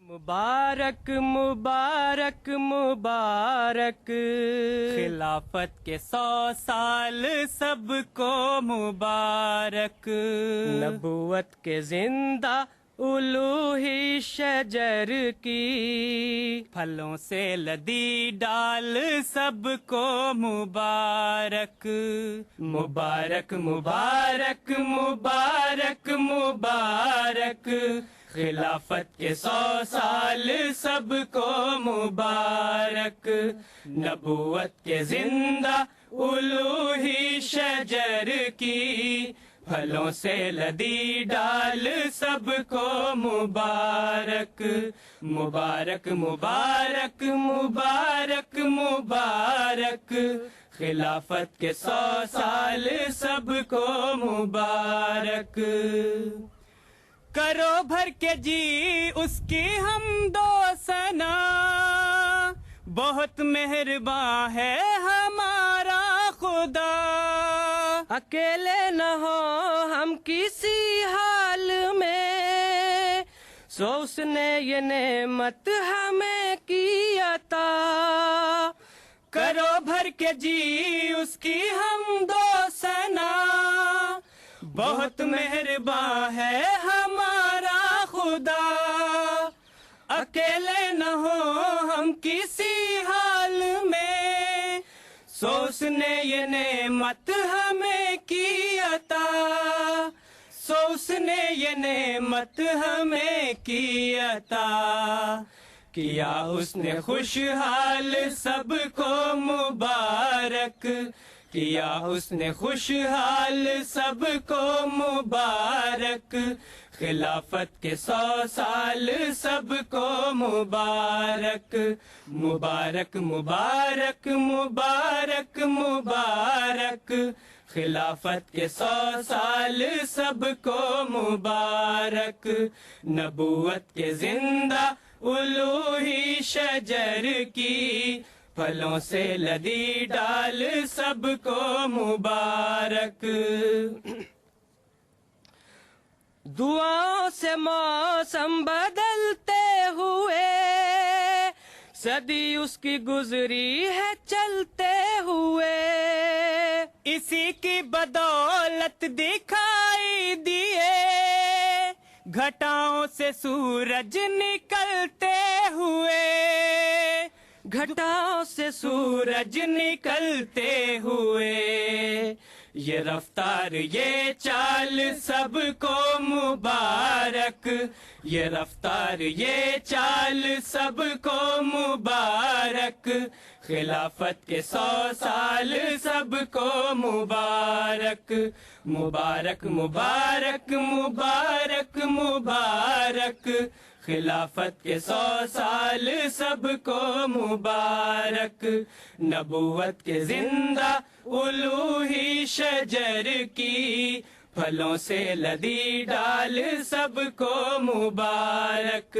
مبارک مبارک مبارک، خلافت کے 100 سال سب کو مبارک، نبوت کے زندہ الوہی شجر کی، پھلوں سے لدی ڈال سب کو مبارک، مبارک مبارک مبارک مبارک، خلافت کے 100 سال سب کو مبارک، نبوت کے زندہ الوہی شجر کی، پھلوں سے لدی ڈال سب کو مبارک، مبارک مبارک مبارک مبارک، خلافت کے 100 سال سب کو مبارک۔ کرو بھر کے جی اس کی حمد و ثنا، بہت مہرباں ہے ہمارا خدا، اکیلے نہ ہو ہم کسی حال میں، سو اس نے یہ نعمت ہمیں کی عطا، کرو بھر کے جی اس کی حمد و ثنا، بہت مہرباں ہے ہمارا خدا، اکیلے نہ ہو ہم کسی حال میں، سو اس نے یہ نعمت ہمیں کی عطا، سو اس نے یہ نعمت ہمیں کی عطا، کیا اس نے خوشحال سب کو مبارک، کیا اس نے خوشحال سب کو مبارک، خلافت کے 100 سال سب کو مبارک، مبارک مبارک مبارک مبارک، خلافت کے 100 سال سب کو مبارک، نبوت کے زندہ الوہی شجر کی، پھلوں سے لدی ڈال سب کو مبارک، دعاؤں سے موسم بدلتے ہوئے، صدی اس کی گزری ہے چلتے ہوئے، اسی کی بدولت دکھائی دیے گھٹاؤں سے سورج نکلتے ہوئے، گھٹاؤں سے سورج نکلتے ہوئے، یہ رفتار یہ چال سب کو مبارک، یہ رفتار یہ چال سب کو مبارک، خلافت کے 100 سال سب کو مبارک، مبارک مبارک مبارک مبارک، خلافت کے 100 سال سب کو مبارک، نبوت کے زندہ الوہی شجر کی، پھلوں سے لدی ڈال سب کو مبارک،